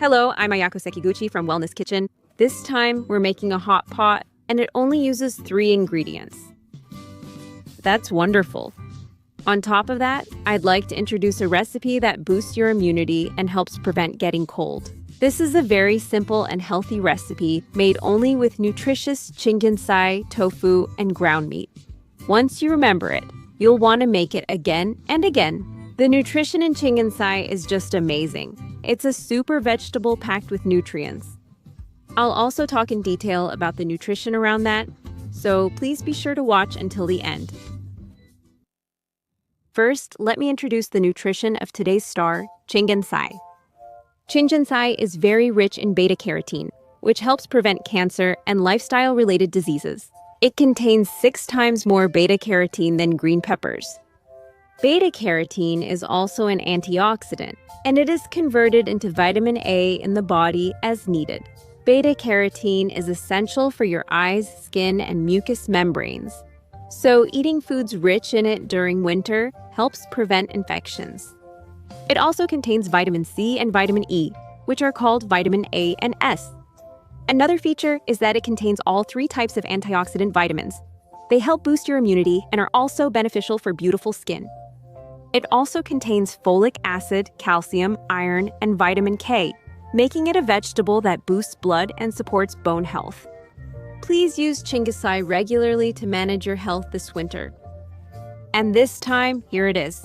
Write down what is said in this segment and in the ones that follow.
Hello, I'm Ayako Sekiguchi from Wellness Kitchen. This time, we're making a hot pot, and it only uses 3 ingredients. That's wonderful. On top of that, I'd like to introduce a recipe that boosts your immunity and helps prevent getting cold. This is a very simple and healthy recipe made only with nutritious Chingensai, tofu, and ground meat. Once you remember it, you'll want to make it again and again. The nutrition in Chingensai is just amazing. It's a super vegetable packed with nutrients. I'll also talk in detail about the nutrition around that, so please be sure to watch until the end. First, let me introduce the nutrition of today's star, Chingensai. Chingensai is very rich in beta-carotene, which helps prevent cancer and lifestyle-related diseases. It contains 6 times more beta-carotene than green peppers. Beta-carotene is also an antioxidant, and it is converted into vitamin A in the body as needed. Beta-carotene is essential for your eyes, skin, and mucous membranes, so eating foods rich in it during winter helps prevent infections. It also contains vitamin C and vitamin E, which are called vitamin A and S. Another feature is that it contains all 3 types of antioxidant vitamins. They help boost your immunity and are also beneficial for beautiful skin. It also contains folic acid, calcium, iron, and vitamin K, making it a vegetable that boosts blood and supports bone health. Please use Chingensai regularly to manage your health this winter. And this time, here it is.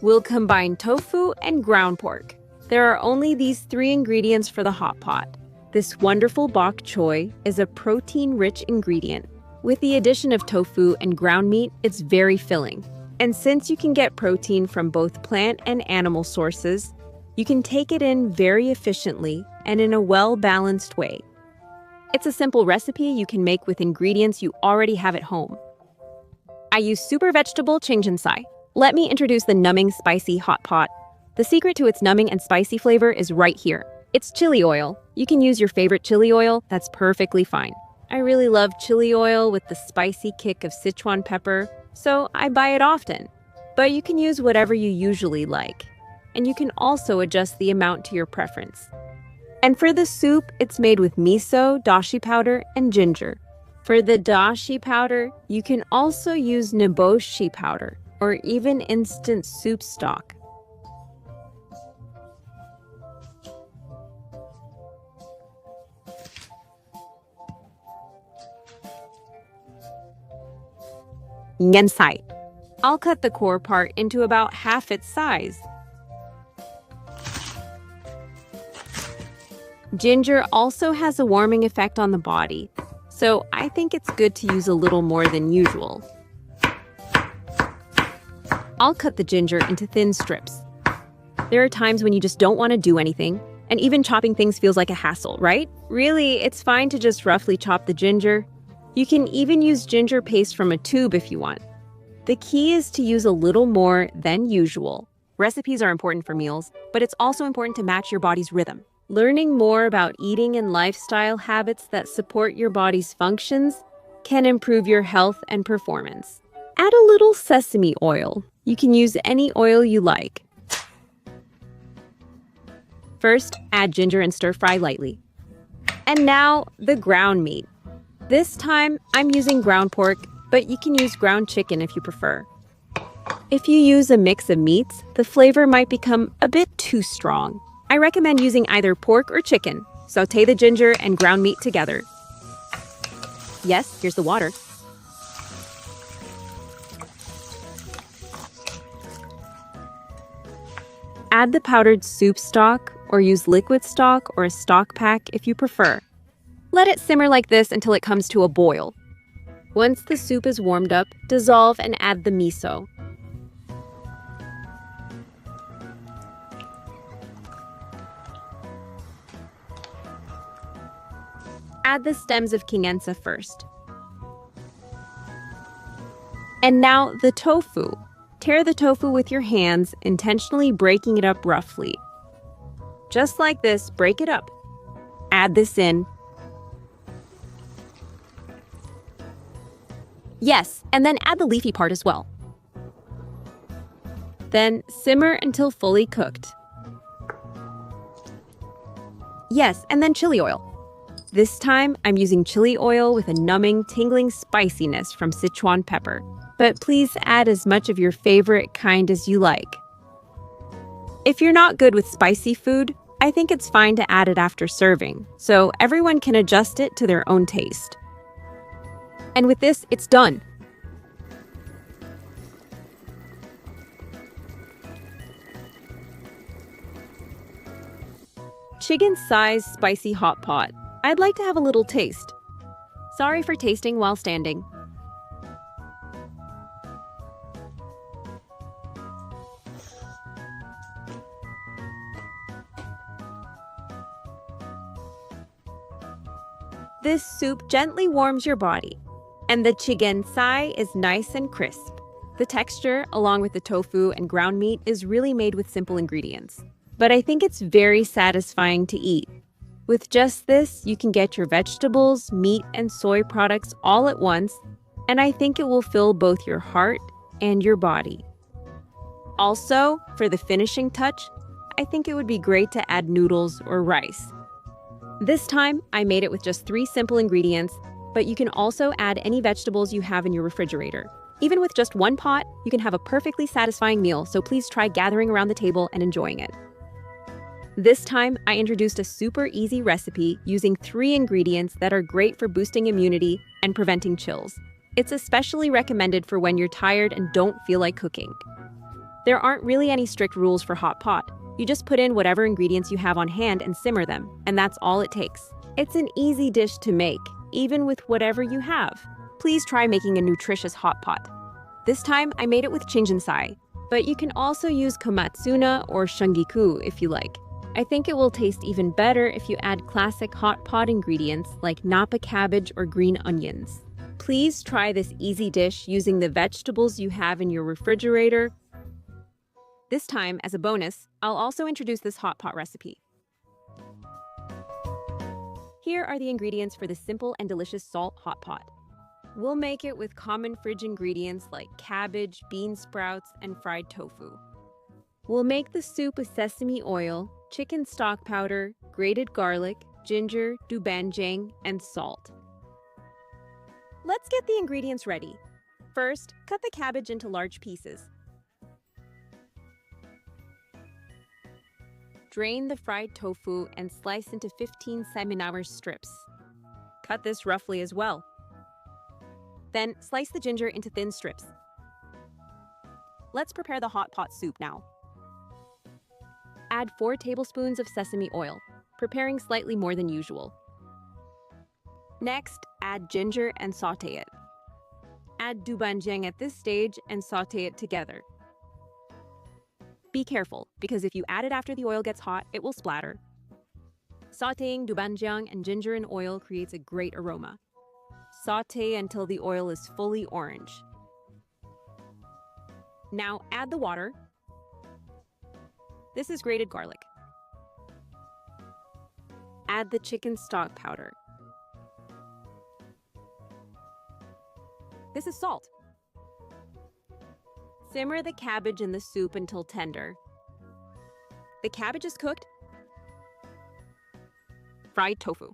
We'll combine tofu and ground pork. There are only these 3 ingredients for the hot pot. This wonderful bok choy is a protein-rich ingredient. With the addition of tofu and ground meat, it's very filling. And since you can get protein from both plant and animal sources, you can take it in very efficiently and in a well-balanced way. It's a simple recipe you can make with ingredients you already have at home. I use super vegetable Chingensai. Let me introduce the numbing spicy hot pot. The secret to its numbing and spicy flavor is right here. It's chili oil. You can use your favorite chili oil, that's perfectly fine. I really love chili oil with the spicy kick of Sichuan pepper, so I buy it often. But you can use whatever you usually like. And you can also adjust the amount to your preference. And for the soup, it's made with miso, dashi powder, and ginger. For the dashi powder, you can also use niboshi powder, or even instant soup stock. Chingensai. I'll cut the core part into about half its size. Ginger also has a warming effect on the body, so I think it's good to use a little more than usual. I'll cut the ginger into thin strips. There are times when you just don't want to do anything, and even chopping things feels like a hassle, right? Really, it's fine to just roughly chop the ginger. You can even use ginger paste from a tube if you want. The key is to use a little more than usual. Recipes are important for meals, but it's also important to match your body's rhythm. Learning more about eating and lifestyle habits that support your body's functions can improve your health and performance. Add a little sesame oil. You can use any oil you like. First, add ginger and stir fry lightly. And now, the ground meat. This time, I'm using ground pork, but you can use ground chicken if you prefer. If you use a mix of meats, the flavor might become a bit too strong. I recommend using either pork or chicken. Sauté the ginger and ground meat together. Yes, here's the water. Add the powdered soup stock, or use liquid stock or a stock pack if you prefer. Let it simmer like this until it comes to a boil. Once the soup is warmed up, dissolve and add the miso. Add the stems of Chingensai first. And now the tofu. Tear the tofu with your hands, intentionally breaking it up roughly. Just like this, break it up. Add this in. Yes, and then add the leafy part as well. Then simmer until fully cooked. Yes, and then chili oil. This time, I'm using chili oil with a numbing, tingling spiciness from Sichuan pepper. But please add as much of your favorite kind as you like. If you're not good with spicy food, I think it's fine to add it after serving, so everyone can adjust it to their own taste. And with this, it's done. Chingensai's spicy hot pot. I'd like to have a little taste. Sorry for tasting while standing. This soup gently warms your body, and the Chingensai is nice and crisp. The texture, along with the tofu and ground meat, is really made with simple ingredients. But I think it's very satisfying to eat. With just this, you can get your vegetables, meat, and soy products all at once, and I think it will fill both your heart and your body. Also, for the finishing touch, I think it would be great to add noodles or rice. This time, I made it with just 3 simple ingredients, but you can also add any vegetables you have in your refrigerator. Even with just 1 pot, you can have a perfectly satisfying meal, so please try gathering around the table and enjoying it. This time, I introduced a super easy recipe using 3 ingredients that are great for boosting immunity and preventing chills. It's especially recommended for when you're tired and don't feel like cooking. There aren't really any strict rules for hot pot. You just put in whatever ingredients you have on hand and simmer them, and that's all it takes. It's an easy dish to make, even with whatever you have. Please try making a nutritious hot pot. This time, I made it with Chingensai, but you can also use komatsuna or shungiku if you like. I think it will taste even better if you add classic hot pot ingredients like napa cabbage or green onions. Please try this easy dish using the vegetables you have in your refrigerator. This time, as a bonus, I'll also introduce this hot pot recipe. Here are the ingredients for the simple and delicious salt hot pot. We'll make it with common fridge ingredients like cabbage, bean sprouts, and fried tofu. We'll make the soup with sesame oil, chicken stock powder, grated garlic, ginger, doubanjiang, and salt. Let's get the ingredients ready. First, cut the cabbage into large pieces. Drain the fried tofu and slice into 15 cm strips. Cut this roughly as well. Then slice the ginger into thin strips. Let's prepare the hot pot soup now. Add 4 tablespoons of sesame oil, preparing slightly more than usual. Next, add ginger and saute it. Add doubanjiang at this stage and saute it together. Be careful, because if you add it after the oil gets hot, it will splatter. Sautéing doubanjiang and ginger in oil creates a great aroma. Sauté until the oil is fully orange. Now add the water. This is grated garlic. Add the chicken stock powder. This is salt. Simmer the cabbage in the soup until tender. The cabbage is cooked. Fried tofu.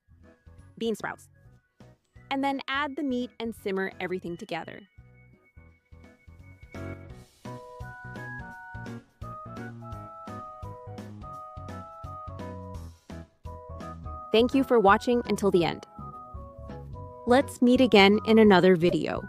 Bean sprouts. And then add the meat and simmer everything together. Thank you for watching until the end. Let's meet again in another video.